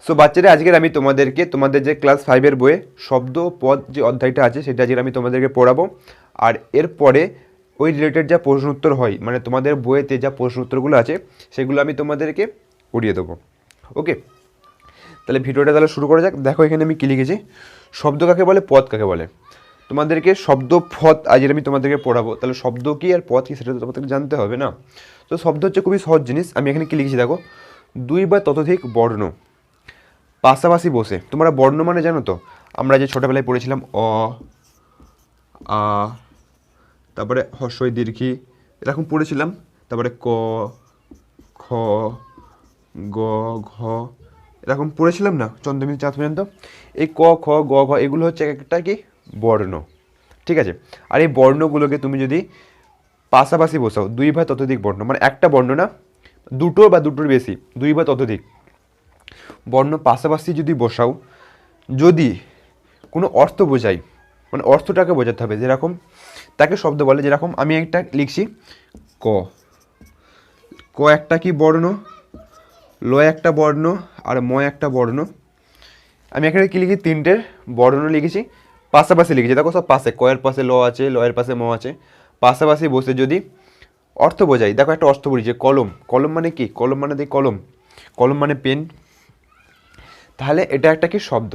So বাচ্চারা, আজকের আমি তোমাদেরকে তোমাদের যে ক্লাস 5-এর বইয়ে শব্দ পদ যে অধ্যায়টা আছে সেটা আজকে আমি তোমাদেরকে পড়াবো। আর এরপরে ওই রিলেটেড যা প্রশ্ন উত্তর হয়, মানে তোমাদের বইয়েতে যা প্রশ্ন উত্তরগুলো আছে সেগুলো আমি তোমাদেরকে পড়িয়ে দেবো। ওকে, তাহলে ভিডিওটা তাহলে শুরু করা যাক। দেখো এখানে আমি কী লিখেছি, শব্দ কাকে বলে, পদ কাকে বলে। তোমাদেরকে শব্দ পদ আজকে আমি তোমাদেরকে পড়াবো, তাহলে শব্দ কী আর পদ কী সেটা তো তোমাদেরকে জানতে হবে না। তো শব্দ হচ্ছে খুবই সহজ জিনিস। আমি এখানে কী লিখেছি দেখো, দুই বা ততোধিক বর্ণ পাশাপাশি বসে। তোমরা বর্ণ মানে জানো তো, আমরা যে ছোটোবেলায় পড়েছিলাম অ, আ, তারপরে হর্ষই দীর্ঘি এরকম পড়েছিলাম, তারপরে ক, খ, গ, ঘ এরকম পড়েছিলাম না চন্দ্রবিন্দু চাঁদ পর্যন্ত। এই ক, খ, গ, ঘ এগুলো হচ্ছে এক একটা কি বর্ণ, ঠিক আছে। আর এই বর্ণগুলোকে তুমি যদি পাশাপাশি বসাও, দুই বা ততোধিক বর্ণ, মানে একটা বর্ণ না, দুটো বা দুটোর বেশি, দুই বা ততোধিক বর্ণ পাশাপাশি যদি বসাও, যদি কোনো অর্থ বোঝাই, মানে অর্থটাকে বোঝাতে হবে, যেরকম তাকে শব্দ বলে। যেরকম আমি একটা লিখছি ক, ক একটা কি বর্ণ, ল একটা বর্ণ, আর ম একটা বর্ণ। আমি এখানে কী লিখি, তিনটে বর্ণ লিখেছি, পাশাপাশি লিখেছি। দেখো সব পাশে, কয়ের পাশে ল আছে, লয়ের পাশে ম আছে, পাশাপাশি বসে যদি অর্থ বোঝাই, দেখো একটা অর্থ বলি যে কলম, কলম মানে কি, কলম মানে দেখ কলম, কলম মানে পেন, তাহলে এটা একটা কি শব্দ।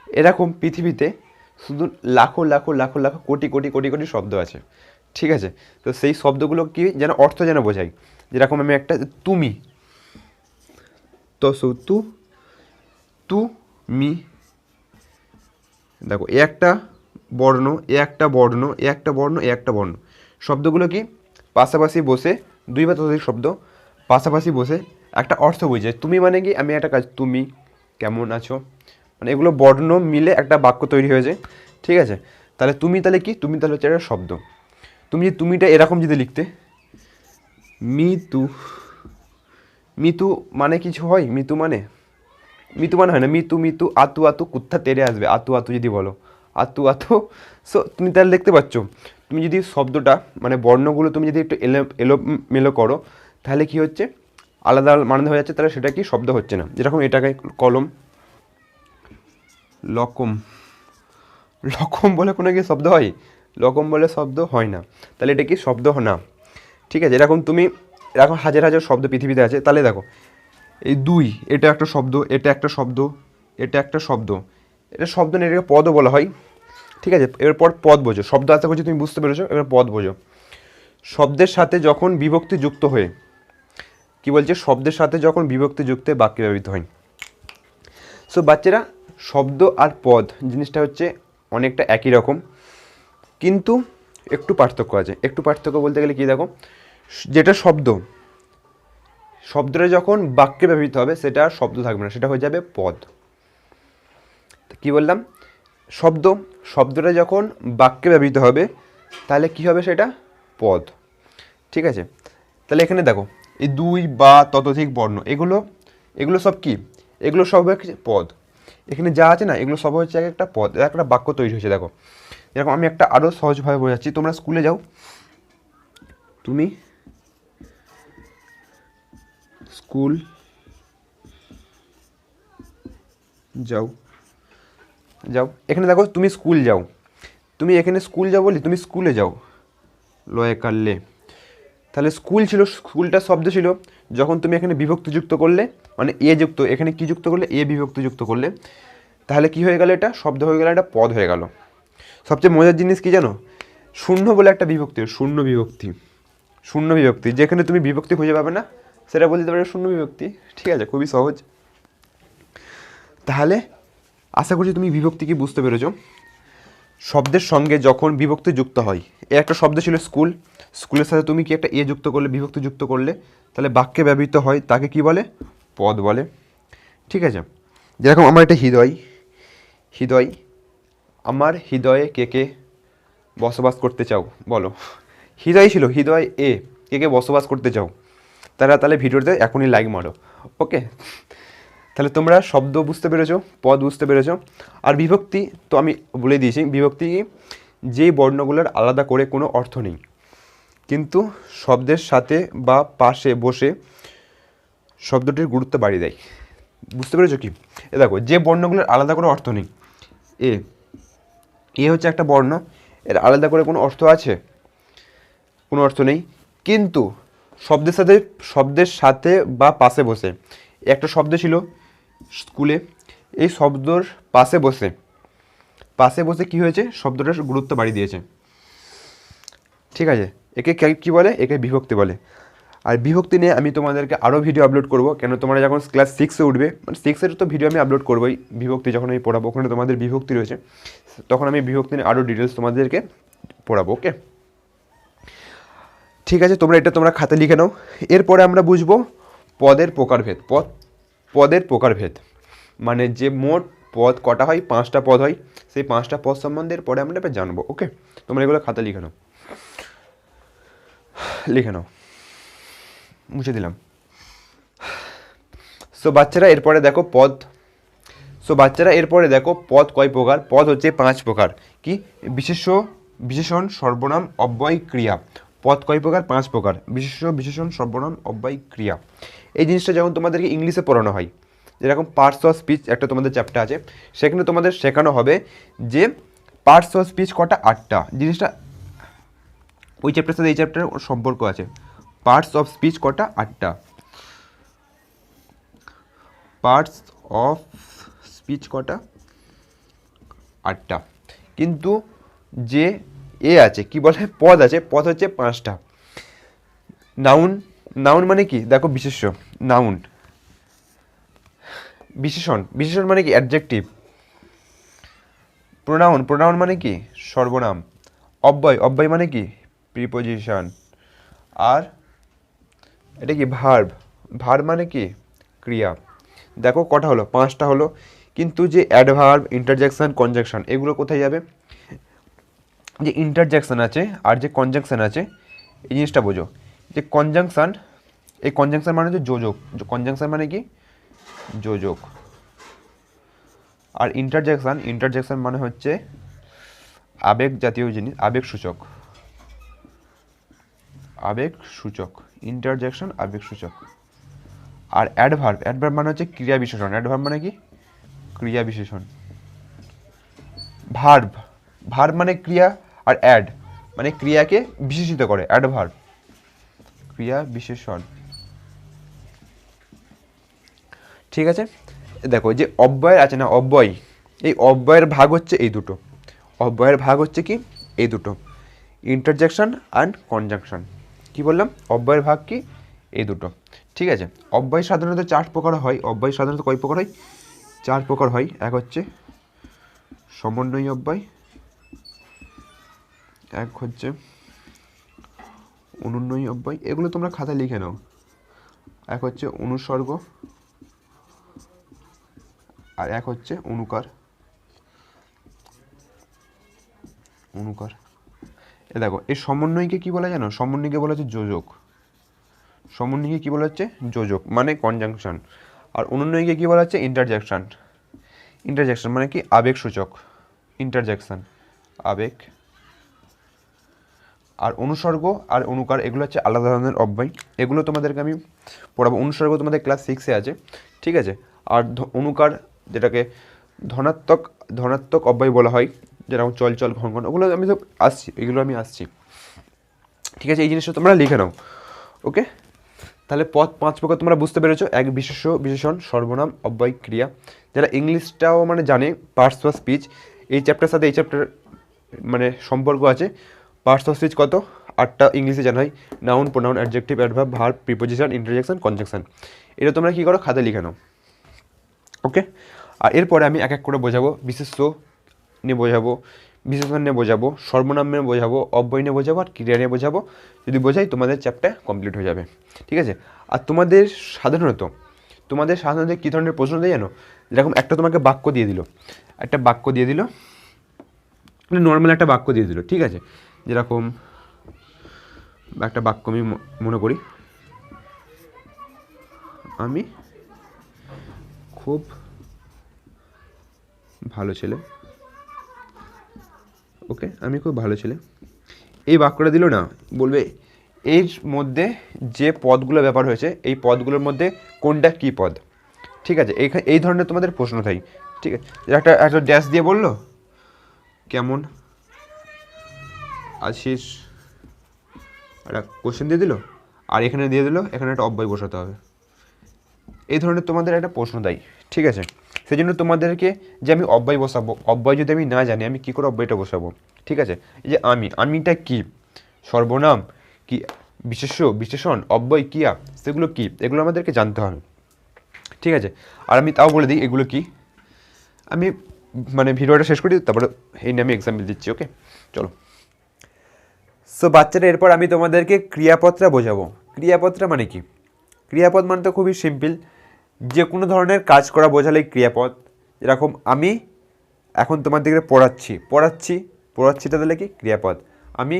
এরকম পৃথিবীতে শুধু লাখো লাখো লাখো লাখো কোটি কোটি কোটি কোটি শব্দ আছে, ঠিক আছে। তো সেই শব্দগুলো কি যেন অর্থ যেন বোঝাই। যেরকম আমি একটা তুমি, তো তু, তু মি, দেখো এ একটা বর্ণ, এ একটা বর্ণ, এ একটা বর্ণ, এ একটা বর্ণ। শব্দগুলো কি পাশাপাশি বসে, দুই বা ততোধিক শব্দ পাশাপাশি বসে একটা অর্থ বোঝায়। তুমি মানে কি, আমি একটা কাজ, তুমি কেমন আছো, মানে এগুলো বর্ণ মিলে একটা বাক্য তৈরি হয়েছে, ঠিক আছে। তাহলে তুমি তাহলে কি, তুমি তাহলে হচ্ছে একটা শব্দ। তুমি যে তুমিটা এরকম যদি লিখতে, মিতু, মিতু মানে কিছু হয়, মিতু মানে, মিতু মানে হয় না, মিতু মিতু আতু আতু কুত্থা তেরে আসবে, আতু আতু যদি বলো, আতু আতু। সো তুমি তাহলে দেখতে পাচ্ছ, তুমি যদি শব্দটা মানে বর্ণগুলো তুমি যদি একটু এলোমেলো করো, তাহলে কি হচ্ছে, আলাদা মানে হয়ে যাচ্ছে, তাহলে সেটা কি শব্দ হচ্ছে না। যেরকম এটাকে কলম, লকম, লকম বলে কোনো কি শব্দ হয়, লকম বলে শব্দ হয় না, তাহলে এটা কি শব্দ না, ঠিক আছে। এরকম তুমি, এরকম হাজার হাজার শব্দ পৃথিবীতে আছে। তাহলে দেখো এই দুই, এটা একটা শব্দ, এটা একটা শব্দ, এটা একটা শব্দ, এটা শব্দ না, এটাকে পদও বলা হয়, ঠিক আছে। এরপর পদ বোঝো, শব্দ আশা করছি তুমি বুঝতে পেরেছো। এবার পদ বোঝো, শব্দের সাথে যখন বিভক্তি যুক্ত হয়ে, কি বলছে, শব্দের সাথে যখন বিভক্তি যুক্ত হয়ে বাক্যে ব্যবহৃত হয়। সো বাচ্চারা, শব্দ আর পদ জিনিসটা হচ্ছে অনেকটা একই রকম, কিন্তু একটু পার্থক্য আছে। একটু পার্থক্য বলতে গেলে কি, দেখো যেটা শব্দ, শব্দটা যখন বাক্যে ব্যবহৃত হবে সেটা আর শব্দ থাকবে না, সেটা হয়ে যাবে পদ। কি বললাম, শব্দ, শব্দটা যখন বাক্যে ব্যবহৃত হবে তাহলে কি হবে, সেটা পদ, ঠিক আছে। তাহলে এখানে দেখো এই দুই বা ততোধিক বর্ণ, এগুলো এগুলো সব কি, এগুলো সব হচ্ছে পদ। এখানে যা আছে না, এগুলো সব হচ্ছে এক একটা পদ, একটা বাক্য তৈরি হয়েছে। দেখো এরকম আমি একটা আরও সহজভাবে বোঝাচ্ছি। তোমরা স্কুলে যাও, তুমি স্কুল যাও, যাও, এখানে দেখো তুমি স্কুল যাও, তুমি এখানে স্কুল যাও বলি, তুমি স্কুলে যাও, লয়ে কাললে, তাহলে স্কুল ছিল, স্কুলটা শব্দ ছিল। যখন তুমি এখানে বিভক্তি যুক্ত করলে, মানে এ যুক্ত, এখানে কি যুক্ত করলে, এ বিভক্তি যুক্ত করলে, তাহলে কি হয়ে গেল, এটা শব্দ হয়ে গেল, এটা পদ হয়ে গেল। সবচেয়ে মজার জিনিস কি জানো, শূন্য বলে একটা বিভক্তি, শূন্য বিভক্তি, শূন্য বিভক্তি, যেখানে তুমি বিভক্তি খুঁজে পাবে না সেটা বলতে পারবে শূন্য বিভক্তি, ঠিক আছে, খুবই সহজ। তাহলে আশা করছি তুমি বিভক্তি কি বুঝতে পেরেছো। শব্দের সঙ্গে যখন বিভক্তি যুক্ত হয়, এ একটা শব্দ ছিল স্কুল, স্কুলের সাথে তুমি কি একটা এ যুক্ত করলে, বিভক্তি যুক্ত করলে, তাহলে বাক্যে ব্যবহৃত হয়, তাকে কি বলে, পদ বলে, ঠিক আছে। যেরকম আমার একটা হৃদয়, হৃদয়, আমার হৃদয়ে কে কে বসবাস করতে চাও বলো, হৃদয় ছিল, হৃদয় এ, কে কে বসবাস করতে চাও, তারা তাহলে ভিডিওতে এখনই লাইক মারো। ওকে, তাহলে তোমরা শব্দ বুঝতে পেরেছো, পদ বুঝতে পেরেছো। আর বিভক্তি তো আমি বলে দিয়েছি, বিভক্তি যেই বর্ণগুলোর আলাদা করে কোনো অর্থ নেই, কিন্তু শব্দের সাথে বা পাশে বসে শব্দটির গুরুত্ব বাড়িয়ে দেয়। বুঝতে পেরেছো কি? দেখো যে বর্ণগুলোর আলাদা করে অর্থ নেই, এ এ হচ্ছে একটা বর্ণ, এর আলাদা করে কোনো অর্থ আছে? কোনো অর্থ নেই। কিন্তু শব্দের সাথে বা পাশে বসে, একটা শব্দ ছিল স্কুলে, এই শব্দর পাশে বসে কি হয়েছে, শব্দটার গুরুত্ব বাড়িয়ে দিয়েছে। ঠিক আছে, একে কি বলে? একে বিভক্তি বলে। আর বিভক্তি নিয়ে আমি তোমাদেরকে আরও ভিডিও আপলোড করবো, কেন তোমরা যখন ক্লাস 6-এ উঠবে, মানে 6-এর তো ভিডিও আমি আপলোড করবোই, বিভক্তি যখন আমি পড়াবো ওখানে তোমাদের বিভক্তি রয়েছে, তখন আমি বিভক্তি নিয়ে আরও ডিটেলস তোমাদেরকে পড়াবো। ওকে, ঠিক আছে, তোমরা খাতে লিখে নাও। এরপরে আমরা বুঝবো পদের প্রকারভেদ। পদের প্রকারভেদ মানে যে মোট পদ কটা হয়, 5টা পদ হয়, সেই 5টা পদ সম্বন্ধে পরে আমরা এবার জানবো। ওকে, তোমরা এগুলো খাতা লিখে নাও, মুছে দিলাম। সো বাচ্চারা এরপরে দেখো পদ কয় প্রকার। পদ হচ্ছে 5 প্রকার। কি? বিশেষণ, সর্বনাম, অব্যয়, ক্রিয়া। পদ কয় প্রকার? 5 প্রকার। বিশেষণ, সর্বনাম, অব্যয়, ক্রিয়া। এই জিনিসটা যখন তোমাদেরকে ইংলিশে পড়ানো হয়, যেরকম পার্টস অফ স্পিচ একটা তোমাদের চ্যাপ্টার আছে, সেখানে তোমাদের শেখানো হবে যে পার্টস অফ স্পিচ কটা? 8টা। জিনিসটা ওই চ্যাপ্টারের সাথে এই চ্যাপ্টারের সম্পর্ক আছে। পার্টস অফ স্পিচ কটা? 8টা। পার্টস অফ স্পিচ কটা? 8টা। কিন্তু যে আছে কি বলে, পদ আছে, পদ হচ্ছে 5টা। নাউন মানে কি? দেখো বিশেষ্য, নাউন। বিশেষণ মানে কি? অ্যাডজেক্টিভ। প্রোনাউন মানে কি? সর্বনাম। অব্যয় মানে কি? প্রিপোজিশন। আর এটা কি? ভার্ব মানে কি? ক্রিয়া। দেখো কটা হলো? 5টা হলো। কিন্তু যে অ্যাডভার্ব, ইন্টারজেকশন, কনজাংশন, এগুলো কোথায় যাবে? যে ইন্টারজেকশন আছে আর যে কনজাংশন আছে, এই জিনিসটা বোঝো। যে কনজাংশন, এই কনজাংশন মানে হচ্ছে যোজক। কনজাংশন মানে কি? যোজক। আর ইন্টারজেকশন মানে হচ্ছে আবেগ জাতীয় জিনিস, আবেগসূচক। ইন্টারজেকশন আবেগসূচক। আর অ্যাডভার্ব মানে হচ্ছে ক্রিয়া বিশেষণ। অ্যাডভার্ব মানে কি? ক্রিয়া বিশেষণ। ভার্ব মানে ক্রিয়া, আর অ্যাড মানে ক্রিয়াকে বিশেষিত করে। অ্যাডভার্ব ক্রিয়া বিশেষণ। ঠিক আছে, দেখো যে অব্যয় আছে না, এই অব্যয়ের ভাগ হচ্ছে এই দুটো। কি? এই দুটো, ইন্টারজেকশন অ্যান্ড কনজাংশন। কি বললাম? অব্যয়ের ভাগ কি? এই দুটো। ঠিক আছে, অব্যয় সাধারণত 4 প্রকার হয়। অব্যয় সাধারণত কয় প্রকার হয়? 4 প্রকার হয়। এক হচ্ছে সমন্বয়ী অব্যয়, এক হচ্ছে অনুন্বয়ী অব্যয়, এগুলো তোমরা খাতায় লিখে নাও। এক হচ্ছে অনুসর্গ, আর এক হচ্ছে অনুকার। দেখো এই সমন্বয়কে কি বলা জানো? সমন্বয়কে বলা হচ্ছে যোজক। সমন্বয়কে কি বলা হচ্ছে? যোজক মানে কনজাংশন। আর অনুন্বয়কে কি বলা হচ্ছে? ইন্টারজেকশন মানে কি? আবেগসূচক। ইন্টারজেকশন আবেগ। আর অনুসর্গ আর অনুকার এগুলো হচ্ছে আলাদা ধরনের অব্যয়, এগুলো তোমাদেরকে আমি পড়াবো। অনুসর্গ তোমাদের ক্লাস 6-এ আছে। ঠিক আছে, আর অনুকার যেটাকে ধনাত্মক অব্যয় বলা হয়, যেরকম চল ঘন, ওগুলো আমি তো এগুলো আমি আসছি। ঠিক আছে, এই জিনিসটা তোমরা লিখে নাও। ওকে, তাহলে পদ 5 প্রকার তোমরা বুঝতে পেরেছো। এক বিশেষণ, সর্বনাম, অব্যয়, ক্রিয়া। যারা ইংলিশটাও মানে জানে, পার্টস অফ স্পিচ, এই চ্যাপ্টারের সাথে এই চ্যাপ্টার মানে সম্পর্ক আছে। পার্টস অফ স্পিচ কত? 8টা ইংলিশে জানা হয়। Noun, pronoun, adjective, adverb, verb, preposition, interjection, conjunction. এটা তোমরা কী করো? খাতায় লিখে নাও। ওকে, আর এরপরে আমি এক এক করে বোঝাবো। বিশেষ্য নিয়ে বোঝাবো, বিশেষণ নিয়ে বোঝাবো, সর্বনাম নিয়ে বোঝাবো, অব্যয় নিয়ে বোঝাবো, আর ক্রিয়া নিয়ে বোঝাবো। যদি বোঝাই তোমাদের চ্যাপ্টার কমপ্লিট হয়ে যাবে। ঠিক আছে, আর তোমাদের সাধারণত কী ধরনের প্রশ্ন দেয় জানো? যেরকম একটা তোমাকে বাক্য দিয়ে দিল, মানে নর্মাল একটা বাক্য দিয়ে দিল। ঠিক আছে, যেরকম একটা বাক্য আমি মনে করি, আমি খুব ভালো ছেলে। ওকে, আমি খুব ভালো ছেলে, এই বাক্যটা দিল না, বলবে এর মধ্যে যে পদগুলো ব্যবহার হয়েছে, এই পদগুলোর মধ্যে কোনটা কী পদ? ঠিক আছে, এই ধরনের তোমাদের প্রশ্ন থাকে। ঠিক আছে, একটা একটা ড্যাশ দিয়ে বললো কেমন আছিস, একটা কোশ্চেন দিয়ে দিল, আর এখানে দিয়ে দিল এখানে একটা অব্যয় বসাতে হবে। এই ধরনের তোমাদের একটা প্রশ্ন দেয়। ঠিক আছে, সেই জন্য তোমাদেরকে যে আমি অব্যয় বসাবো, অব্যয় যদি আমি না জানি আমি কী করে অব্যয়টা বসাবো। ঠিক আছে, এই যে আমিটা কি, সর্বনাম কি, বিশেষণ, অব্যয়, ক্রিয়া, সেগুলো কি, এগুলো আমাদেরকে জানতে হবে। ঠিক আছে, আর আমি তাও বলে দিই এগুলো কি। আমি মানে ভিডিওটা শেষ করি, তারপরে এই নিয়ে আমি এক্সাম্পল দিচ্ছি। ওকে, চলো। সো বাচ্চারা, এরপর আমি তোমাদেরকে ক্রিয়াপদটা বোঝাবো। ক্রিয়াপদটা মানে কি? ক্রিয়াপদ মানে তো খুবই সিম্পল, যে কোনো ধরনের কাজ করা বোঝালেই ক্রিয়াপদ। যেরকম আমি এখন তোমাদেরকে পড়াচ্ছিটা তাহলে কি ক্রিয়াপদ। আমি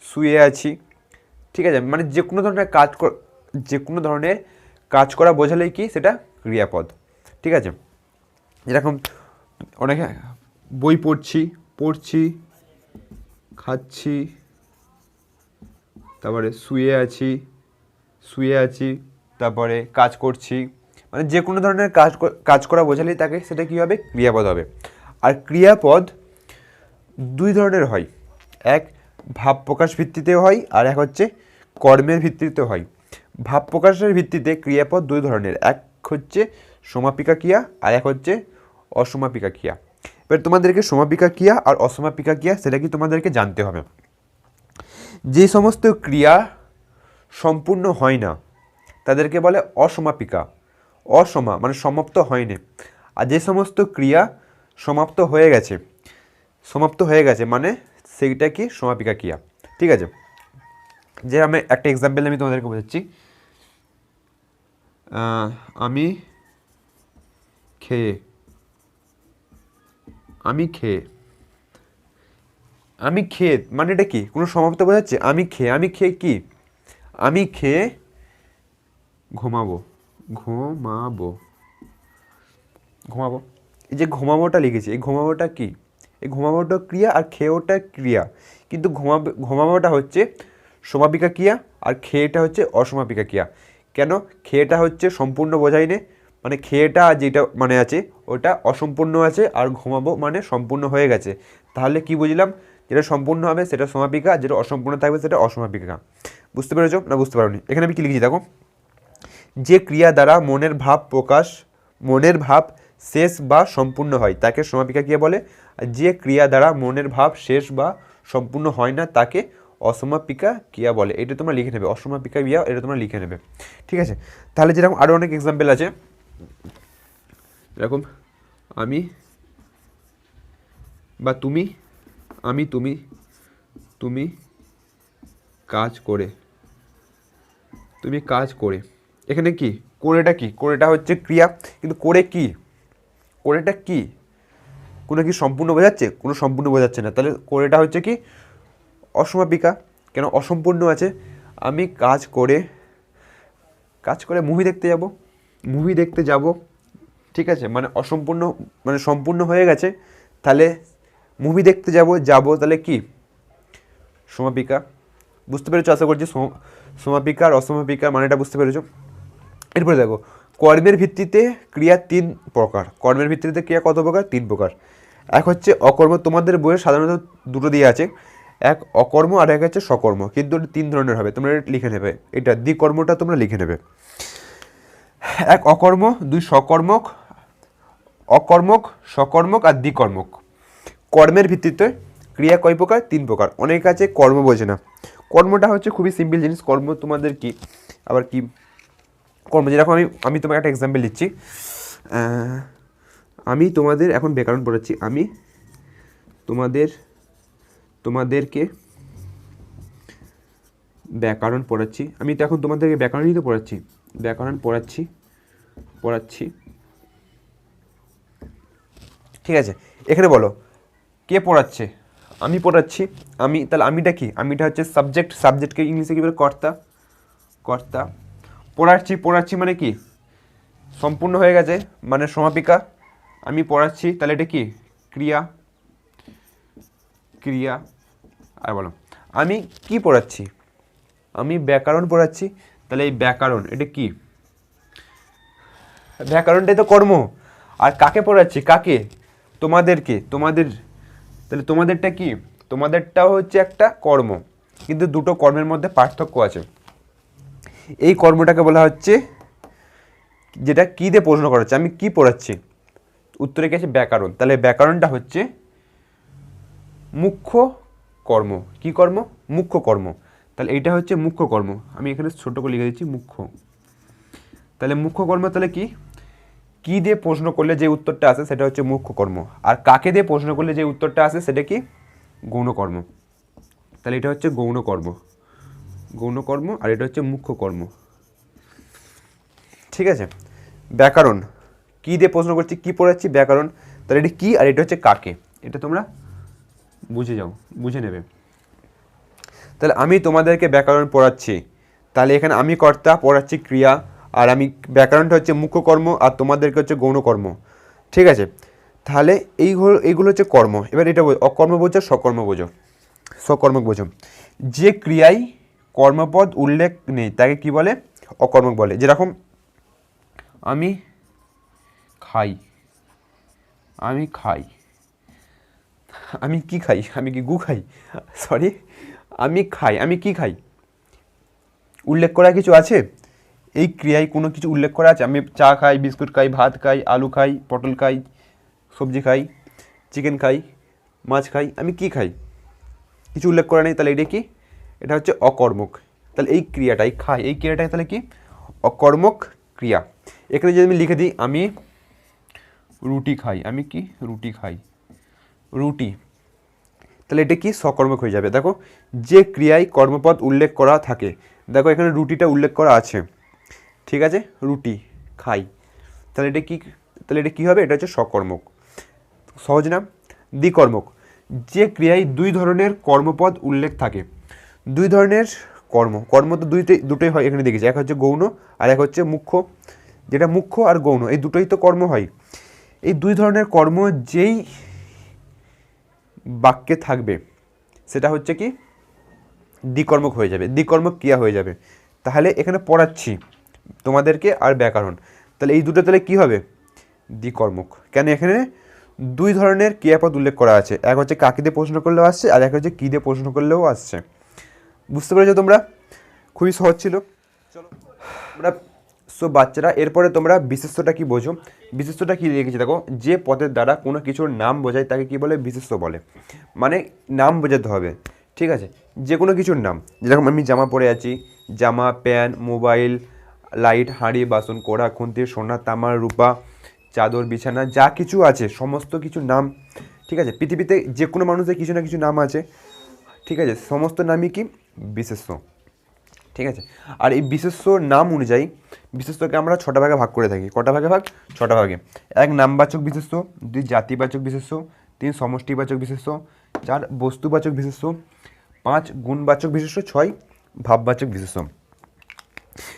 শুয়ে আছি। ঠিক আছে, মানে যে কোনো ধরনের কাজ করা বোঝালেই কি সেটা ক্রিয়াপদ। ঠিক আছে, যেরকম অনেকে বই পড়ছি, খাচ্ছি, তারপরে শুয়ে আছি, তারপরে কাজ করছি, মানে যে কোনো ধরনের কাজ করা বোঝালেই তাকে সেটা কী হবে, ক্রিয়াপদ হবে। আর ক্রিয়াপদ দুই ধরনের হয়, এক ভাব প্রকাশ ভিত্তিতেও হয়, আর এক হচ্ছে কর্মের ভিত্তিতেও হয়। ভাব প্রকাশের ভিত্তিতে ক্রিয়াপদ দুই ধরনের, এক হচ্ছে সমাপিকা ক্রিয়া আর এক হচ্ছে অসমাপিকা ক্রিয়া। এবার তোমাদেরকে সমাপিকা ক্রিয়া আর অসমাপিকা ক্রিয়া সেটা কি তোমাদেরকে জানতে হবে। যে সমস্ত ক্রিয়া সম্পূর্ণ হয় না তাদেরকে বলে অসমাপিকা। মানে সমাপ্ত হয়নি। আর যে সমস্ত ক্রিয়া সমাপ্ত হয়ে গেছে মানে সেইটা কি সমাপিকা ক্রিয়া। ঠিক আছে, যে আমি একটা এক্সাম্পল আমি তোমাদেরকে বোঝাচ্ছি। আমি খেয়ে মানে এটা কি কোনো সমাপ্ত বোঝাচ্ছে? আমি খেয়ে কি, আমি খেয়ে ঘুমাবো। এই যে ঘুমাবোটা লিখেছি, এই ঘুমাবোটা কি? এই ঘুমাবোটা ক্রিয়া আর খেয়েওটা ক্রিয়া, কিন্তু ঘুমাবোটা হচ্ছে সমাপিকা ক্রিয়া আর খেয়েটা হচ্ছে অসমাপিকা ক্রিয়া। কেন? খেয়েটা হচ্ছে সম্পূর্ণ বোঝায়নি, মানে খেয়েটা যেটা মানে আছে ওটা অসম্পূর্ণ আছে, আর ঘুমাবো মানে সম্পূর্ণ হয়ে গেছে। তাহলে কি বুঝলাম? যেটা সম্পূর্ণ হবে সেটা সমাপিকা, যেটা অসম্পূর্ণ থাকবে সেটা অসমাপিকা। বুঝতে পেরেছো না বুঝতে পারোনি? এখানে আমি কি লিখেছি দেখো, যে ক্রিয়া দ্বারা মনের ভাব শেষ বা সম্পূর্ণ হয় তাকে সমাপিকা ক্রিয়া বলে। আর যে ক্রিয়া দ্বারা মনের ভাব শেষ বা সম্পূর্ণ হয় না তাকে অসমাপিকা ক্রিয়া বলে। এটা তোমরা লিখে নেবে, অসমাপিকা ক্রিয়া, এটা তোমরা লিখে নেবে। ঠিক আছে, তাহলে যেরকম আরও অনেক এক্সাম্পল আছে, এরকম আমি বা তুমি কাজ করে, এখানে কি করেটা কি? করেটা হচ্ছে ক্রিয়া, কিন্তু করেটা কি কোনো কি সম্পূর্ণ বোঝাচ্ছে? কোনো সম্পূর্ণ বোঝাচ্ছে না। তাহলে করেটা হচ্ছে কি অসমাপিকা, কেন অসম্পূর্ণ আছে। আমি কাজ করে মুভি দেখতে যাব। ঠিক আছে, মানে অসম্পূর্ণ, মানে সম্পূর্ণ হয়ে গেছে, তাহলে মুভি দেখতে যাব তাহলে কি সমাপিকা। বুঝতে পেরেছো? আশা করছি সমাপিকা আর অসমাপিকা মানেটা বুঝতে পেরেছো। এরপরে দেখো, কর্মের ভিত্তিতে ক্রিয়া 3 প্রকার। কর্মের ভিত্তিতে ক্রিয়া কত প্রকার? 3 প্রকার। এক হচ্ছে অকর্ম, তোমাদের বইয়ে সাধারণত দুটো দিয়ে আছে, এক অকর্ম আর এক হচ্ছে সকর্ম, কিন্তু 3 ধরনের হবে, তোমরা লিখে নেবে। এটা দ্বিকর্মটা তোমরা লিখে নেবে, এক অকর্ম, 2 সকর্মক আর দ্বিকর্মক। কর্মের ভিত্তিতে ক্রিয়া কয় প্রকার? 3 প্রকার। অনেক আছে কর্ম বোঝে না। কর্মটা হচ্ছে খুবই সিম্পল জিনিস। কর্ম তোমাদের কি আবার কি কর্ম, যেরকম আমি তোমাকে একটা এক্সাম্পল দিচ্ছি। আমি তোমাদের এখন ব্যাকরণ পড়াচ্ছি, আমি তোমাদেরকে ব্যাকরণ পড়াচ্ছি। আমি তো এখন তোমাদেরকে ব্যাকরণই তো ব্যাকরণ পড়াচ্ছি। ঠিক আছে, এখানে বলো কে পড়াচ্ছে? আমি পড়াচ্ছি। তাহলে আমিটা কি? আমিটা হচ্ছে সাবজেক্টকে ইংলিশে কী বলে? কর্তা। পড়াচ্ছি মানে কি সম্পূর্ণ হয়ে গেছে, মানে সমাপিকা। আমি পড়াচ্ছি, তাহলে এটা কি ক্রিয়া। আর বলো আমি কি পড়াচ্ছি? আমি ব্যাকরণ পড়াচ্ছি, তাহলে এই ব্যাকরণ এটা কি ব্যাকরণটাই তো কর্ম। আর কাকে পড়াচ্ছি? কাকে? তোমাদেরকে। তাহলে তোমাদেরটা কি? তোমাদেরটাও হচ্ছে একটা কর্ম, কিন্তু দুটো কর্মের মধ্যে পার্থক্য আছে। এই কর্মটাকে বলা হচ্ছে, যেটা কী দিয়ে প্রশ্ন করা হচ্ছে, আমি কি পড়াচ্ছি, উত্তরে কি আছে? ব্যাকরণ। তাহলে ব্যাকরণটা হচ্ছে মুখ্য কর্ম। কি কর্ম? মুখ্য কর্ম। তাহলে এইটা হচ্ছে মুখ্য কর্ম। আমি এখানে ছোট করে লিখে দিচ্ছি মুখ্য। তাহলে মুখ্য কর্ম তাহলে কি? কি দিয়ে প্রশ্ন করলে যে উত্তরটা আসে সেটা হচ্ছে মুখ্য কর্ম, আর কাকে দিয়ে প্রশ্ন করলে যে উত্তরটা আসে সেটা কি? গৌণ কর্ম। তাহলে এটা হচ্ছে গৌণ কর্ম, গৌণ কর্ম, আর এটা হচ্ছে মুখ্য কর্ম। ঠিক আছে? ব্যাকরণ কি দিয়ে প্রশ্ন করছি, কি পড়াচ্ছি? ব্যাকরণ। তাহলে এটা কি আর এটা হচ্ছে কাকে, এটা তোমরা বুঝে নেবে। তাহলে আমি তোমাদেরকে ব্যাকরণ পড়াচ্ছি, তাহলে এখানে আমি কর্তা, পড়াচ্ছি ক্রিয়া, আর আমি ব্যাকরণটা হচ্ছে মুখ্য কর্ম আর তোমাদেরকে হচ্ছে গৌণ কর্ম। ঠিক আছে? তাহলে এইগুলো হচ্ছে কর্ম। এবার এটা অকর্ম বোঝো, সকর্ম বোঝো। সকর্মক বোঝো, যে ক্রিয়ায় কর্মপদ উল্লেখ নেই তাকে কি বলে? অকর্মক বলে। যেরকম আমি খাই, আমি খাই, আমি কি খাই? আমি কি গু খাই? সরি, আমি খাই, আমি কি খাই? উল্লেখ করা কিছু আছে? এই ক্রিয়ায় কোনো কিছু উল্লেখ করা আছে? আমি চা খাই, বিস্কুট খাই, ভাত খাই, আলু খাই, পটল খাই, সবজি খাই, চিকেন খাই, মাছ খাই, আমি কি খাই? কিছু উল্লেখ করা নেই। তাহলে এটা কি? এটা হচ্ছে অকর্মক। তাহলে এই ক্রিয়াটাই খাই, এই ক্রিয়াটাই তাহলে কি? অকর্মক ক্রিয়া। এখানে যদি আমি লিখে দিই আমি রুটি খাই, আমি কি? রুটি খাই, রুটি, তাহলে এটা কি? সকর্মক হয়ে যাবে। দেখো, যে ক্রিয়ায় কর্মপদ উল্লেখ করা থাকে, দেখো এখানে রুটিটা উল্লেখ করা আছে। ঠিক আছে? রুটি খাই, তাহলে এটা কি? তাহলে এটা কী হবে? এটা হচ্ছে সকর্মক। সহজ না? দ্বিকর্মক, যে ক্রিয়ায় দুই ধরনের কর্মপদ উল্লেখ থাকে। দুই ধরনের কর্ম তো দুটোই হয় এখানে দেখেছি, এক হচ্ছে গৌণ আর এক হচ্ছে মুখ্য। যেটা মুখ্য আর গৌণ এই দুটোই তো কর্ম হয়। এই দুই ধরনের কর্ম যেই বাক্যে থাকবে সেটা হচ্ছে কি? দ্বিকর্মক হয়ে যাবে, দ্বিকর্মক ক্রিয়া হয়ে যাবে। তাহলে এখানে পড়াচ্ছি তোমাদেরকে আর ব্যাকরণ, তাহলে এই দুটো তাহলে কী হবে? দ্বিকর্মক। কেন? এখানে দুই ধরনের ক্রিয়াপদ উল্লেখ করা আছে, এক হচ্ছে কাকে দিয়ে প্রশ্ন করলেও আসছে আর এক হচ্ছে কী দিয়ে প্রশ্ন করলেও আসছে। বুঝতে পেরেছো তোমরা? খুবই সহজ ছিল। চলো আমরা বাচ্চারা, এরপরে তোমরা বিশেষ্যটা কি বোঝো? বিশেষ্যটা কি লিখেছি দেখো, যে পদের দ্বারা কোনো কিছুর নাম বোঝায় তাকে কি বলে? বিশেষ্য বলে। মানে নাম বোঝাতে হবে। ঠিক আছে? যে কোনো কিছুর নাম, যেরকম আমি জামা পরে আছি, জামা, প্যান্ট, মোবাইল, লাইট, হাঁড়ি, বাসন, কোড়া, খুন্তি, সোনা, তামা, রূপা, চাদর, বিছানা, যা কিছু আছে সমস্ত কিছুর নাম। ঠিক আছে? পৃথিবীতে যে কোনো মানুষের কিছু না কিছু নাম আছে। ঠিক আছে? সমস্ত নামই কি? বিশেষ্য। ঠিক আছে? আর এই বিশেষ্য নাম অনুযায়ী বিশেষ্যকে আমরা 6টা ভাগে ভাগ করে থাকি। কটা ভাগে ভাগ? 6টা ভাগে। 1 নামবাচক বিশেষ্য, 2 জাতিবাচক বিশেষ্য, 3 সমষ্টিবাচক বিশেষ্য, 4 বস্তুবাচক বিশেষ্য, 5 গুণবাচক বিশেষ্য, 6 ভাববাচক বিশেষ্য।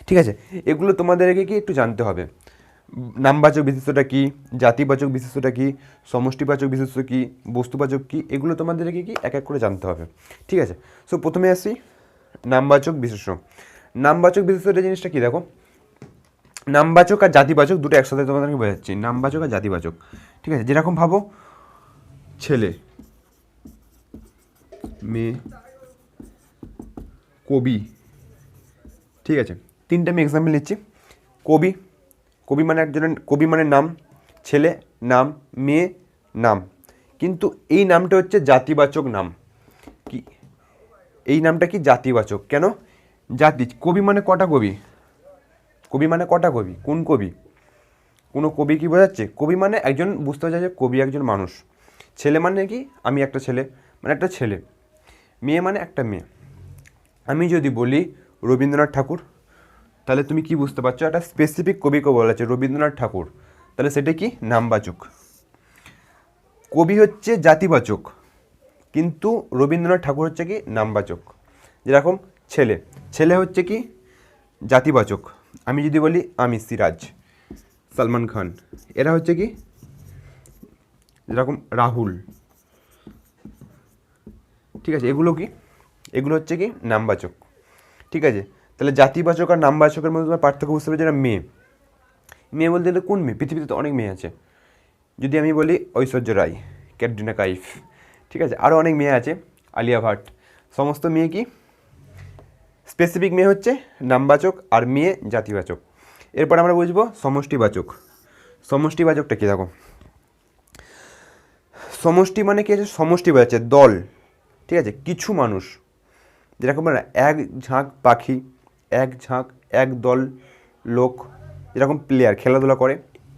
ঠিক আছে? এগুলো তোমাদেরকে কি একটু জানতে হবে। নামবাচক বিশেষ্যটা কী, জাতিবাচক বিশেষ্যটা কী, সমষ্টিবাচক বিশেষ্য কী, বস্তুবাচক কী, এগুলো তোমাদেরকে কি এক এক করে জানতে হবে। ঠিক আছে? সো প্রথমে আসি নামবাচক বিশেষ্য। নামবাচক বিশেষ্যটা জিনিসটা কী দেখো, নামবাচক আর জাতিবাচক দুটো একসাথে তোমাদেরকে বোঝাচ্ছি। নামবাচক আর জাতিবাচক। ঠিক আছে? যেরকম ভাবো, ছেলে, মেয়ে, কবি। ঠিক আছে? 3টে আমি এক্সাম্পল নিচ্ছি। কবি, কবি মানে একজনের, কবি মানে নাম, ছেলে নাম, মেয়ে নাম, কিন্তু এই নামটা হচ্ছে জাতিবাচক নাম। কি এই নামটা কি? জাতিবাচক। কেন? জাতি। কবি মানে কটা কবি? কবি মানে কটা কবি? কোন কবি? কোনো কবি কি বোঝাচ্ছে? কবি মানে একজন, বুঝতে পারছে যে কবি একজন মানুষ। ছেলে মানে কি? আমি একটা ছেলে, মানে একটা ছেলে। মেয়ে মানে একটা মেয়ে। আমি যদি বলি রবীন্দ্রনাথ ঠাকুর, তাহলে তুমি কি বুঝতে পারছো? একটা স্পেসিফিক কবিকে বলা আছে রবীন্দ্রনাথ ঠাকুর, তাহলে সেটা কি? নামবাচক। কবি হচ্ছে জাতিবাচক, কিন্তু রবীন্দ্রনাথ ঠাকুর হচ্ছে কি? নামবাচক। যেরকম ছেলে, ছেলে হচ্ছে কি? জাতিবাচক। আমি যদি বলি আমি সিরাজ, সলমান খান, এরা হচ্ছে কি? যেরকম রাহুল। ঠিক আছে? এগুলো কি? এগুলো হচ্ছে কি? নামবাচক। ঠিক আছে? তাহলে জাতিবাচক আর নামবাচকের মধ্যে তোমার পার্থক্য বুঝতে পারছো? যেটা মেয়ে, মেয়ে বলতে গেলে কোন মেয়ে? পৃথিবীতে তো অনেক মেয়ে আছে। যদি আমি বলি ঐশ্বর্য রায়, ক্যাটরিনা কাইফ, ঠিক আছে, আরও অনেক মেয়ে আছে, আলিয়া ভাট, সমস্ত মেয়ে কি স্পেসিফিক মেয়ে হচ্ছে নামবাচক, আর মেয়ে জাতিবাচক। এরপর আমরা বুঝবো সমষ্টিবাচক। সমষ্টিবাচকটা কী? দেখো, সমষ্টি মানে কি আছে? সমষ্টি বোঝাচ্ছে দল, ঠিক আছে, কিছু মানুষ, যেরকম না এক ঝাঁক পাখি, এক দল লোক, যেরকম প্লেয়ার খেলাধুলা করে,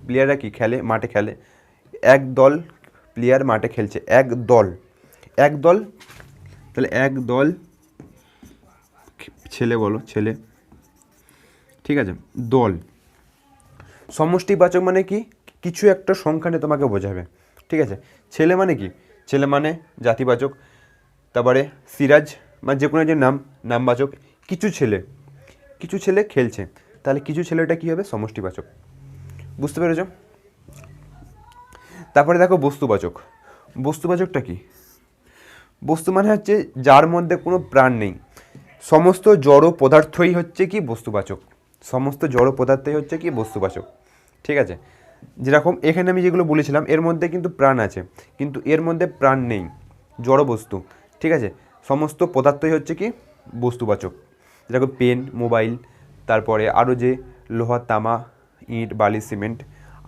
প্লেয়াররা কি খেলে? মাঠে খেলে, এক দল প্লেয়ার মাঠে খেলছে, এক দল, তাহলে এক দল ছেলে, বলো ছেলে, ঠিক আছে, দল। সমষ্টিবাচক মানে কি? কিছু একটা সংখ্যা নিয়ে তোমাকে বোঝাবে, ঠিক আছে। ছেলে মানে কি? ছেলে মানে জাতিবাচক। তারপরে সিরাজ মানে যে কোনো যে নামবাচক। কিছু ছেলে খেলছে, তাহলে কিছু ছেলেটা কী হবে? সমষ্টিবাচক। বুঝতে পেরেছ? তারপরে দেখো বস্তুবাচক। বস্তুবাচকটা কি? বস্তু মানে হচ্ছে যার মধ্যে কোনো প্রাণ নেই। সমস্ত জড় পদার্থই হচ্ছে কি? বস্তুবাচক। সমস্ত জড় পদার্থই হচ্ছে কি? বস্তুবাচক, ঠিক আছে। যেরকম এখানে আমি যেগুলো বলেছিলাম এর মধ্যে কিন্তু প্রাণ আছে, কিন্তু এর মধ্যে প্রাণ নেই, জড় বস্তু, ঠিক আছে। সমস্ত পদার্থই হচ্ছে কি? বস্তুবাচক। যেরকম পেন, মোবাইল, তারপরে আরও যে লোহা, তামা, ইট, বালি, সিমেন্ট,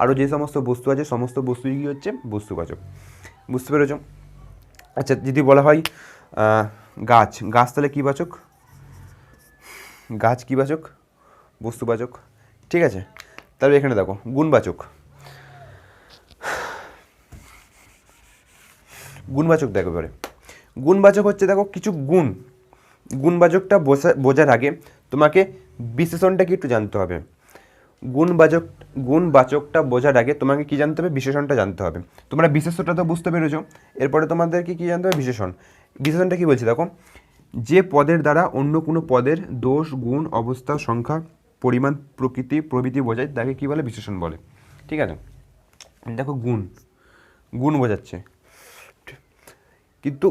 আরও যে সমস্ত বস্তু আছে সমস্ত বস্তুই কী হচ্ছে? বস্তুবাচক। বুঝতে পেরেছ? আচ্ছা, যদি বলা হয় গাছ তাহলে কী বাচক? গাছ কী বাচক? বস্তুবাচক, ঠিক আছে। তাহলে এখানে দেখো গুণবাচক। দেখো এবারে গুণবাচক হচ্ছে, দেখো কিছু গুণবাচকটা বোঝার আগে তোমাকে বিশেষণটা কি একটু জানতে হবে। গুণবাচকটা বোঝার আগে তোমাকে কি জানতে হবে? বিশেষণটা জানতে হবে। তোমরা বিশেষ্যটা তো বুঝতে পেরেছো, এরপরে তোমাদেরকে কি জানতে হবে? বিশেষণটা কি বলছে দেখো, যে পদের দ্বারা অন্য কোনো পদের দোষ, গুণ, অবস্থা, সংখ্যা, পরিমাণ, প্রকৃতি প্রভৃতি বোঝায় তাকে কী বলে? বিশেষণ বলে, ঠিক আছে। দেখো গুণ বোঝাচ্ছে, কিন্তু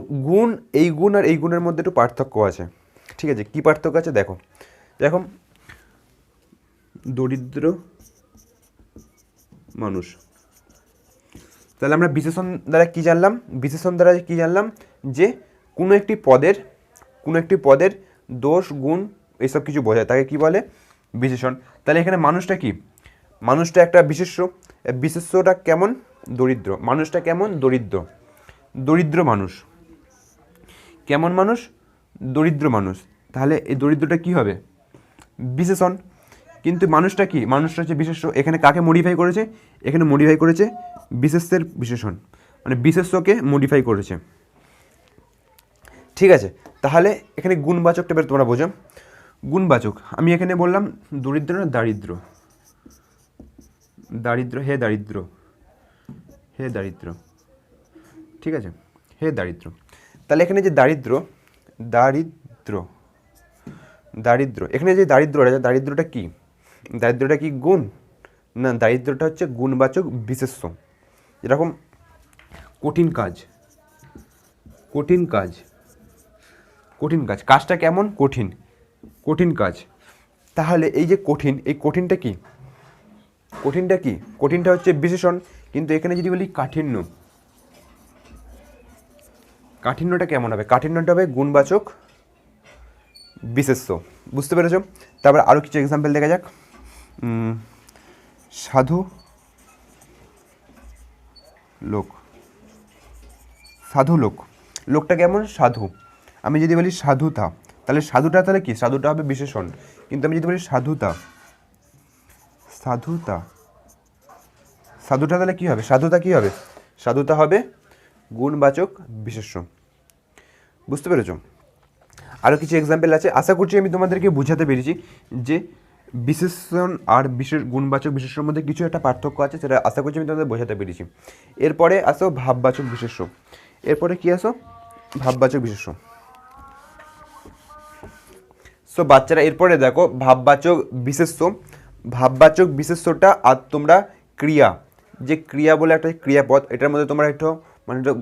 এই গুণ আর এই গুণের মধ্যে একটু পার্থক্য আছে, ঠিক আছে। কী পার্থক্য আছে? দেখো দরিদ্র মানুষ, তাহলে আমরা বিশেষণ দ্বারা কি জানলাম? যে কোনো একটি পদের দোষ, গুণ এসব কিছু বোঝায় তাকে কি বলে? বিশেষণ। তাহলে এখানে মানুষটা কি? মানুষটা একটা বিশেষ্যটা কেমন? দরিদ্র। মানুষটা কেমন? দরিদ্র মানুষ। কেমন মানুষ? দরিদ্র মানুষ। তাহলে এই দরিদ্রটা কি হবে? বিশেষণ। কিন্তু মানুষটা কি? মানুষটা হচ্ছে বিশেষ্য। এখানে কাকে মডিফাই করেছে? এখানে মডিফাই করেছে বিশেষ্যের বিশেষণ, মানে বিশেষ্যকে মডিফাই করেছে, ঠিক আছে। তাহলে এখানে গুণবাচকটা এবার তোমরা বোঝো। গুণবাচক আমি এখানে বললাম দরিদ্র না দারিদ্র? হে দারিদ্র, ঠিক আছে, হে দারিদ্র। তাহলে এখানে যে দারিদ্র, এখানে যে দারিদ্রটা কি? দারিদ্রটা কি গুণ? না, দারিদ্রটা হচ্ছে গুণবাচক বিশেষ্য। যেরকম কঠিন কাজ, কাজটা কেমন? কঠিন কাজ। তাহলে এই যে এই কঠিনটা কি? কঠিনটা হচ্ছে বিশেষণ। কিন্তু এখানে যদি বলি কাঠিন্যটা কেমন হবে? কাঠিন্যটা হবে গুণবাচক বিশেষ্য। বুঝতে পেরেছ? তারপর আরও কিছু এক্সাম্পল দেখা যাক। সাধু লোক, লোকটা কেমন? সাধু। আমি যদি বলি সাধুতা, তাহলে কি? সাধুটা হবে বিশেষণ। কিন্তু আমি যদি বলি সাধুতা তাহলে কি হবে? সাধুতা হবে গুণবাচক বিশেষ্য। বুঝতে পেরেছ? আরও কিছু এক্সাম্পল আছে, আশা করছি আমি তোমাদেরকে বোঝাতে পেরেছি যে বিশেষণ আর গুণবাচক বিশেষ্যের মধ্যে কিছু একটা পার্থক্য আছে, সেটা আশা করছি আমি তোমাদের বোঝাতে পেরেছি। এরপরে আসো ভাববাচক বিশেষ্য। ভাববাচক বিশেষ্য। সো বাচ্চারা এরপরে দেখো ভাববাচক বিশেষ্যটা আর তোমরা ক্রিয়া বলে একটা ক্রিয়াপদ, এটার মধ্যে তোমরা একটু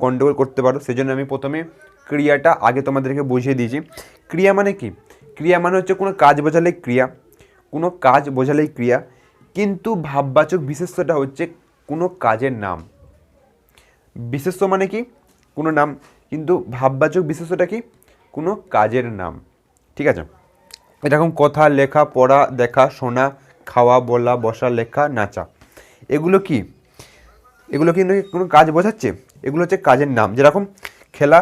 গন্ডগোল করতে পারো। সেজন্য আমি প্রথমে ক্রিয়াটা আগে তোমাদেরকে বুঝিয়ে দিয়েছি। ক্রিয়া মানে কি? ক্রিয়া মানে হচ্ছে কোনো কাজ বোঝালেই ক্রিয়া, কিন্তু ভাববাচক বিশেষ্যটা হচ্ছে কোনো কাজের নাম। বিশেষ্য মানে কি কোনো নাম, কিন্তু ভাববাচক বিশেষ্যটা কি কোনো কাজের নাম। ঠিক আছে, এরকম কথা, লেখা, পড়া, দেখা, শোনা, খাওয়া, বলা, বসা, লেখা, নাচা, এগুলো কি কোনো কাজ বোঝাচ্ছে? এগুলো হচ্ছে কাজের নাম। যেরকম খেলা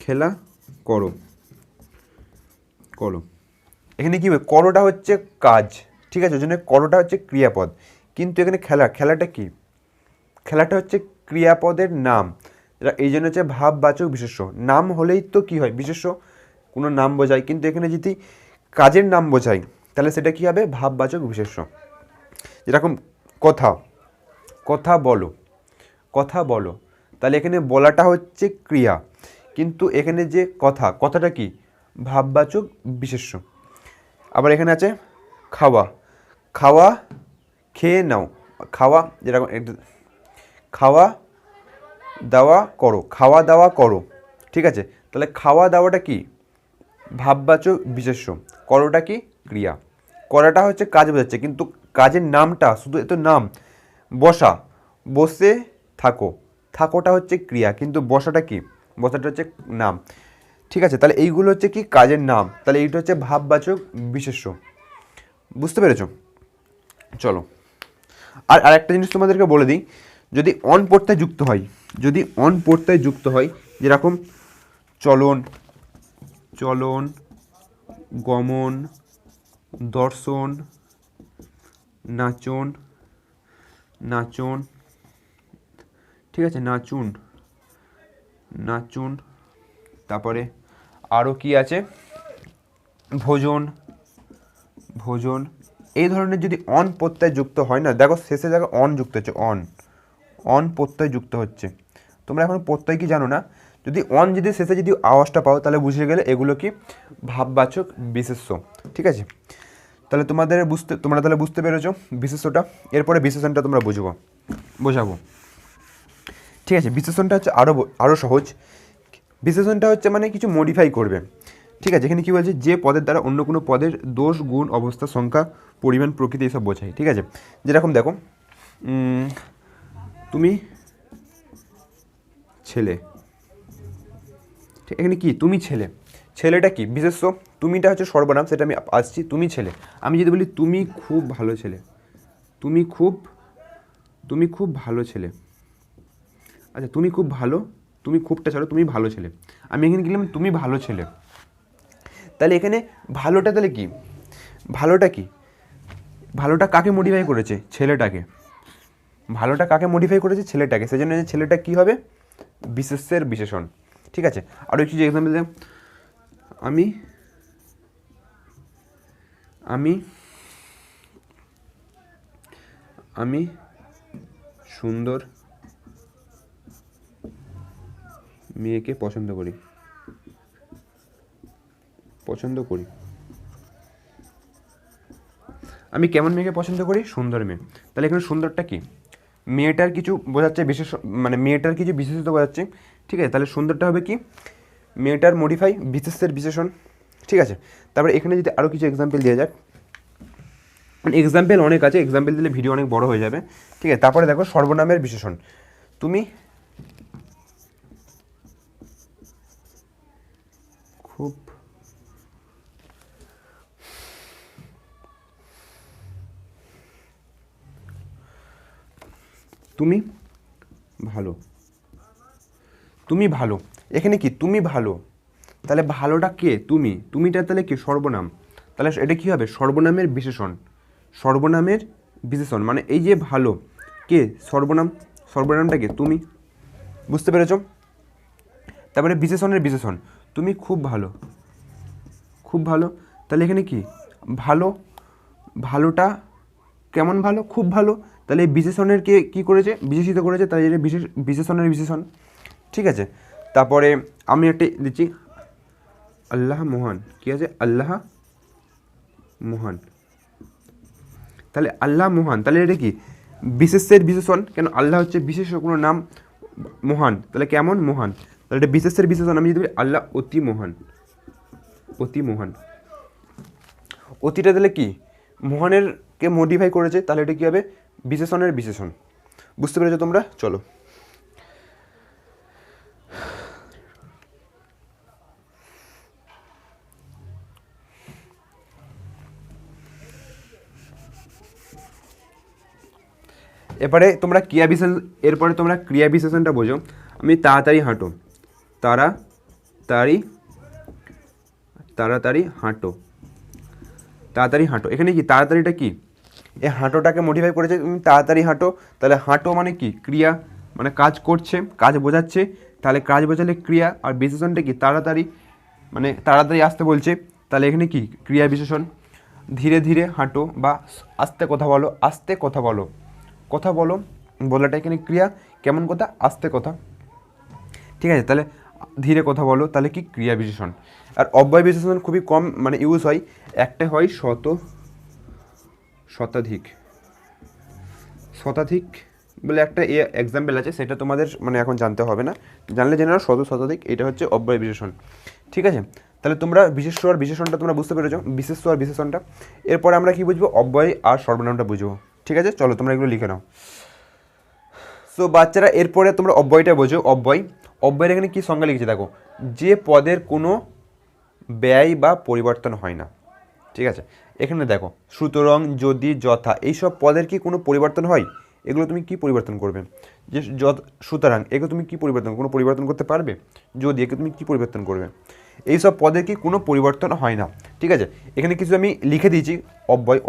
খেলা করো করো, এখানে কি হবে, করোটা হচ্ছে কাজ, ঠিক আছে, ওই জন্য করোটা হচ্ছে ক্রিয়াপদ। কিন্তু এখানে খেলাটা কি, খেলাটা হচ্ছে ক্রিয়াপদের নাম, এই জন্য হচ্ছে ভাববাচক বিশেষ্য। নাম হলেই তো কি হয়, বিশেষ্য, কোনো নাম বোঝায়। কিন্তু এখানে যদি কাজের নাম বোঝায় তাহলে সেটা কি হবে, ভাববাচক বিশেষ্য। যেরকম কথা বলো, তাহলে এখানে বলাটা হচ্ছে ক্রিয়া, কিন্তু এখানে যে কথাটা কি, ভাববাচক বিশেষ্য। আবার এখানে আছে খাওয়া খেয়ে নাও, যেরকম খাওয়া দাওয়া করো, ঠিক আছে, তাহলে খাওয়া দাওয়াটা কি, ভাববাচক বিশেষ্য, করোটা কি ক্রিয়া। করাটা হচ্ছে কাজ বোঝাচ্ছে, কিন্তু কাজের নামটা শুধু এত নাম। বসে থাকোটা হচ্ছে ক্রিয়া, কিন্তু বসাটা হচ্ছে নাম। ঠিক আছে, তাহলে এইগুলো হচ্ছে কি কাজের নাম, তাহলে এইটা হচ্ছে ভাববাচক বিশেষ্য। বুঝতে পেরেছো? চলো, আর একটা জিনিস তোমাদেরকে বলে দিই, যদি অন প্রত্যয় যুক্ত হয়, যেরকম চলন, গমন, দর্শন, নাচন, ঠিক আছে, নাচুন, তারপরে আরও কি আছে, ভোজন, এই ধরনের যদি অন প্রত্যয় যুক্ত হয় না, দেখো শেষে দেখো অন যুক্ত হচ্ছে, অন প্রত্যয় যুক্ত হচ্ছে। তোমরা এখন প্রত্যয় কি জানো না, যদি অন যদি শেষে যদি আওয়াজটা পাও তাহলে বুঝে গেলে এগুলো কি ভাববাচক বিশেষ্য। ঠিক আছে, তাহলে তোমরা তাহলে বুঝতে পেরেছো বিশেষ্যটা। এরপরে বিশেষণটা তোমরা বোঝাবো। ঠিক আছে, বিশেষণটা হচ্ছে আরও সহজ। বিশেষণটা হচ্ছে মানে কিছু মডিফাই করবে। ঠিক আছে, এখানে কী বলছে, যে পদের দ্বারা অন্য কোনো পদের দোষ, গুণ, অবস্থা, সংখ্যা, পরিমাণ, প্রকৃতি এসব বোঝায়। ঠিক আছে, যেরকম দেখো তুমি ছেলে, ঠিক, এখানে কি তুমি ছেলেটা কি বিশেষ্য, তুমিটা হচ্ছে সর্বনাম, সেটা আমি আসছি। তুমি ছেলে, আমি যদি বলি তুমি খুব ভালো ছেলে, তুমি খুব ভালো ছেলে, আচ্ছা তুমি খুব ভালো, তুমি খুবটা ছাড়ো, তুমি ভালো ছেলে, আমি এখানে গেলাম তুমি ভালো ছেলে। তাহলে এখানে ভালোটা তাহলে কি, ভালোটা কাকে মডিফাই করেছে, ছেলেটাকে। সেই জন্য ছেলেটা কি হবে, বিশেষ্যের বিশেষণ। ঠিক আছে, আরও একটু যে এক্সাম্পল দেখ, আমি সুন্দর মেয়েকে পছন্দ করি। আমি কেমন মেয়েকে পছন্দ করি, সুন্দর মেয়ে। তাহলে এখানে সুন্দরটা কি, মেয়েটার কিছু বোঝাচ্ছে, মানে মেয়েটার কিছু বিশেষত্ব বোঝাচ্ছে। ঠিক আছে, তাহলে সুন্দরটা হবে কি, মেয়েটার মডিফাই, বিশেষের বিশেষণ। ঠিক আছে, তারপরে এখানে যদি আরও কিছু এক্সাম্পল দেওয়া যাক, এক্সাম্পল অনেক আছে, এক্সাম্পল দিলে ভিডিও অনেক বড় হয়ে যাবে। ঠিক আছে, তারপরে দেখো সর্বনামের বিশেষণ, তুমি খুব ভালো, এখানে কি তুমি ভালো, তাহলে ভালোটা কে, তুমিটা তাহলে কি সর্বনাম, তাহলে এটা কি হবে, সর্বনামের বিশেষণ, মানে এই যে ভালো কে, সর্বনামটা কে, তুমি। বুঝতে পেরেছ? তারপরে বিশেষণের বিশেষণ, তুমি খুব ভালো, তাহলে এখানে কি ভালোটা কেমন ভালো, খুব ভালো, তাহলে এই বিশেষণের কে কী করেছে, বিশেষিত করেছে, তাই এটা বিশেষণের বিশেষণ। ঠিক আছে, তারপরে আমি একটা দিচ্ছি, আল্লাহ মহান, কি আছে, আল্লাহ মহান, তাহলে আল্লাহ মহান, তাহলে এটা কি বিশেষের বিশেষণ, কেন আল্লাহ হচ্ছে বিশেষ কোনো নাম, মহান তাহলে কেমন, মহান, তাহলে এটা বিশেষের বিশেষণ। আমি যদি বলি আল্লাহ অতি মহান, অতিটা তাহলে কি মহানেরকে মডিফাই করেছে, তাহলে এটা কী হবে? বিশেষণের বিশেষণ। বুঝতে পেরেছো তোমরা? চলো, এরপরে তোমরা ক্রিয়া বিশেষণ, এরপরে তোমরা ক্রিয়া বিশেষণটা বোঝো। আমি তাড়াতাড়ি হাঁটো, তাড়াতাড়ি তাড়াতাড়ি হাঁটো, তাড়াতাড়ি হাঁটো। এখানে কি তাড়াতাড়িটা কি? এই হাঁটোটাকে মডিফাই করেছে, তুমি তাড়াতাড়ি হাঁটো, তাহলে হাঁটো মানে কি? ক্রিয়া, মানে কাজ করছে, কাজ বোঝাচ্ছে, তাহলে কাজ বোঝালে ক্রিয়া। আর বিশেষণটা কি? তাড়াতাড়ি, মানে তাড়াতাড়ি আসতে বলছে, তাহলে এখানে কি? ক্রিয়া বিশেষণ। ধীরে ধীরে হাঁটো বা আস্তে কথা বলো, আস্তে কথা বলো, কথা বলো, বলাটা এখানে ক্রিয়া। কেমন কথা? আস্তে কথা, ঠিক আছে? তাহলে ধীরে কথা বলো, তাহলে কি? ক্রিয়া বিশেষণ। আর অব্যয় বিশেষণ খুবই কম মানে ইউজ হয়, একটা হয় শতাধিক, শতাধিক বলে একটা এক্সাম্পল আছে, সেটা তোমাদের মানে এখন জানতে হবে না, জানলে জেনে নাও। শতাধিক, এটা হচ্ছে অব্যয় বিশেষণ, ঠিক আছে? তাহলে তোমরা বিশেষ্য আর বিশেষণটা তোমরা বুঝতে পেরেছো, বিশেষ্য আর বিশেষণটা। এরপরে আমরা কি বুঝবো? অব্যয় আর সর্বনামটা বুঝবো, ঠিক আছে? চলো তোমরা এগুলো লিখে নাও। সো বাচ্চারা, এরপরে তোমরা অব্যয়টা বোঝো। অব্যয়ের এখানে কী সংজ্ঞা লিখেছে দেখো, যে পদের কোনো ব্যয় বা পরিবর্তন হয় না, ঠিক আছে? এখানে দেখো, সুতরাং, যদি, যথা, এইসব পদের কি কোনো পরিবর্তন হয়? এগুলো তুমি কি পরিবর্তন করবে? যে সুতরাং, এগুলো তুমি কি কোনো পরিবর্তন করতে পারবে? যদি, একে তুমি কি পরিবর্তন করবে? এইসব পদের কি কোনো পরিবর্তন হয় না, ঠিক আছে? এখানে কিছু আমি লিখে দিয়েছি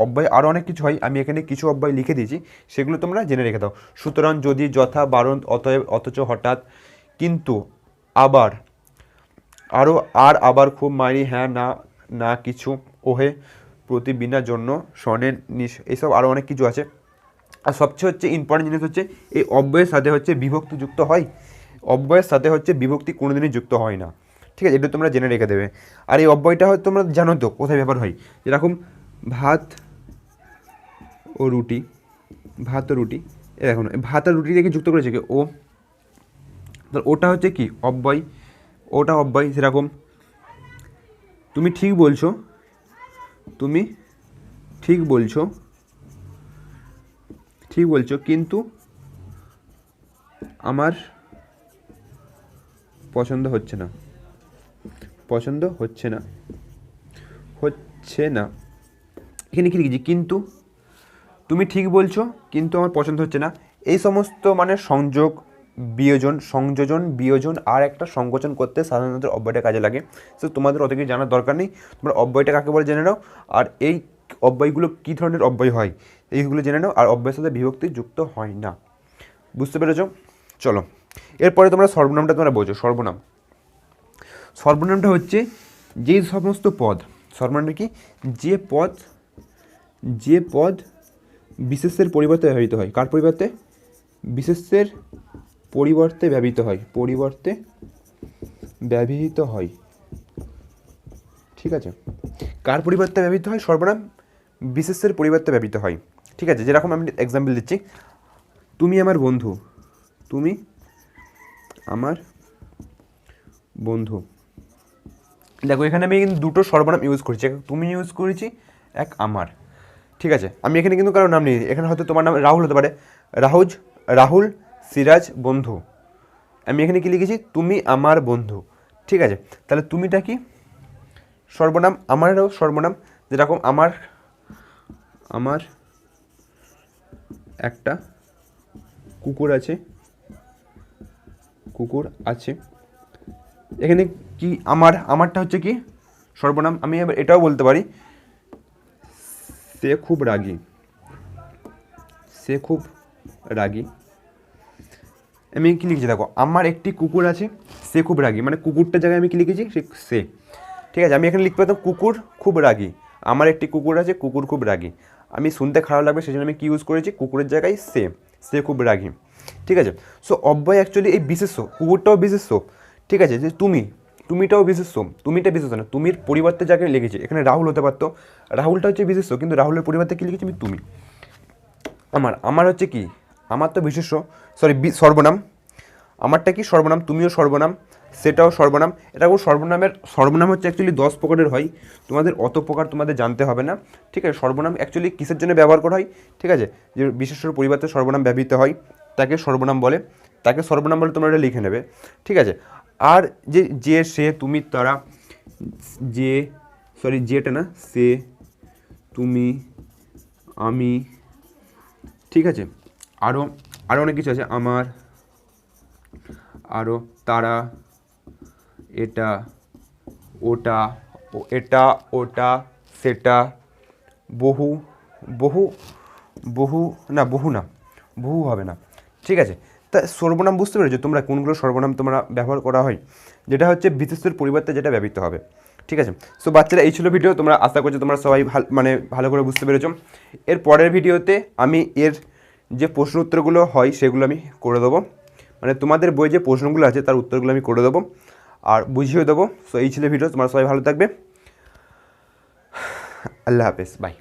অব্যয় আরও অনেক কিছু হয়, আমি এখানে কিছু অব্যয় লিখে দিয়েছি, সেগুলো তোমরা জেনে রেখে দাও। সুতরাং, যদি, যথা, বারণ, অতএব, অথচ, হঠাৎ, কিন্তু, আবার, আরও, আর, আবার, খুব, মারি, হ্যাঁ, না, না কিছু, ওহে, প্রতি, বিনা, জন্য, স্বর্ণের, এইসব আরও অনেক কিছু আছে। আর সবচেয়ে হচ্ছে ইম্পর্টেন্ট জিনিস হচ্ছে, এই অব্যয়ের সাথে হচ্ছে বিভক্তি যুক্ত হয়, অব্যয়ের সাথে হচ্ছে বিভক্তি কোনোদিনই যুক্ত হয় না, ঠিক আছে? এটা তোমরা জেনে রেখে দেবে। আর এই অব্যয়টা হয়তো তোমরা জানো তো কোথায় ব্যবহার হয়, যেরকম ভাত ও রুটি, ভাত ও রুটি, এ দেখুন ভাত আর রুটি থেকে যুক্ত করেছে কি? ও, তাহলে ওটা হচ্ছে কি? অব্যয়, ওটা অব্যয়। সেরকম তুমি ঠিক বলছো, তুমি ঠিক বলছো, ঠিক বলছো, কিন্তু আমার পছন্দ হচ্ছে না, পছন্দ হচ্ছে না, হচ্ছে না। এখানে কি লিখেছি? কিন্তু, তুমি ঠিক বলছো কিন্তু আমার পছন্দ হচ্ছে না। এই সমস্ত মানে সংযোজন বিয়োজন আর একটা সংকোচন করতে সাধারণত অব্যয়টা কাজে লাগে। সো তোমাদের অত কিছু জানার দরকার নেই, তোমরা অব্যয়টা কাকে বলে জেনে নাও, আর এই অব্যয়গুলো কী ধরনের অব্যয় হয় এইগুলো জেনে নাও। আর অব্যয়ের সাথে বিভক্তি যুক্ত হয় না, বুঝতে পেরেছো? চলো, এরপরে তোমরা সর্বনামটা তোমরা বোঝো। সর্বনামটা হচ্ছে যেই সমস্ত পদ, সর্বনামটা কি? যে পদ বিশেষের পরিবর্তে ব্যবহৃত হয়। কার পরিবর্তে? বিশেষের পরিবর্তে ব্যবহৃত হয়, পরিবর্তে ব্যবহৃত হয়, ঠিক আছে? কার পরিবর্তে ব্যবহৃত হয়? সর্বনাম বিশেষের পরিবর্তে ব্যবহৃত হয়, ঠিক আছে? যেরকম আমি এক্সাম্পল দিচ্ছি, তুমি আমার বন্ধু, তুমি আমার বন্ধু। দেখো এখানে আমি কিন্তু দুটো সর্বনাম ইউজ করেছি, এক তুমি ইউজ করেছি, এক আমার, ঠিক আছে? আমি এখানে কিন্তু কারো নাম নিই, এখানে হয়তো তোমার নাম রাহুল হতে পারে, রাহুল, সিরাজ, বন্ধু। আমি এখানে কি লিখেছি? তুমি আমার বন্ধু, ঠিক আছে? তাহলে তুমিটা কি? সর্বনাম। আমারও সর্বনাম, যেরকম আমার একটা কুকুর আছে, এখানে কি? আমারটা হচ্ছে কি? সর্বনাম। আমি এবার এটাও বলতে পারি, সে খুব রাগী, আমি কি লিখেছি দেখো, আমার একটি কুকুর আছে, সে খুব রাগী, মানে কুকুরটার জায়গায় আমি কি লিখেছি? সে, ঠিক আছে? আমি এখানে লিখতে পারতাম কুকুর খুব রাগী, আমার একটি কুকুর আছে, কুকুর খুব রাগী। আমি শুনতে খারাপ লাগবে সেই জন্য আমি কি ইউজ করেছি? কুকুরের জায়গায় সে খুব রাগী, ঠিক আছে? সো অব্যয় অ্যাকচুয়ালি এই বিশেষ্য, কুকুরটাও বিশেষ্য, ঠিক আছে? যে তুমিটাও বিশেষ্য, তুমিটা বিশেষ্য না, তুমির পরিবর্তে যাকে লিখেছি, এখানে রাহুল হতে পারতো, রাহুলটা হচ্ছে বিশেষ্য, কিন্তু রাহুলের পরিবর্তে কী লিখেছি আমি? তুমি। আমার হচ্ছে কি? আমার তো বিশেষ্য, সর্বনাম। আমারটা কি? সর্বনাম। তুমিও সর্বনাম, সেটাও সর্বনাম। এরকম সর্বনাম হচ্ছে অ্যাকচুয়ালি 10 প্রকারের হয়, তোমাদের অত প্রকার তোমাদের জানতে হবে না, ঠিক আছে। সর্বনাম অ্যাকচুয়ালি কিসের জন্য ব্যবহার করা হয়, ঠিক আছে, যে বিশেষ্য পরিবর্তে সর্বনাম ব্যবহৃত হয় তাকে সর্বনাম বলে, তাকে সর্বনাম বলে তোমরা এটা লিখে নেবে, ঠিক আছে। আর যে সে তুমি তারা, যেটা না, সে তুমি আমি, ঠিক আছে। আরও অনেক কিছু আছে, আমার, আরও তারা, এটা ওটা, ওটা সেটা, বহু বহু বহু না, বহু হবে না, ঠিক আছে। তা সর্বনাম বুঝতে পেরেছো তোমরা কোনগুলো সর্বনাম তোমরা ব্যবহার করা হয়, যেটা হচ্ছে বিশেষ্যের পরিবর্তে যেটা ব্যবহৃত হবে, ঠিক আছে। সো বাচ্চারা, এই ছিল ভিডিও, তোমরা আশা করছি তোমরা সবাই ভালো করে বুঝতে পেরেছো। এর পরের ভিডিওতে আমি এর যে প্রশ্ন উত্তরগুলো হয় সেগুলো আমি করে দেবো, মানে তোমাদের বই যে প্রশ্নগুলো আছে তার উত্তরগুলো আমি করে দেবো আর বুঝিয়ে দেবো। সো এই ছিল ভিডিও, তোমরা সবাই ভালো থাকবে, আল্লাহ হাফেজ, বাই।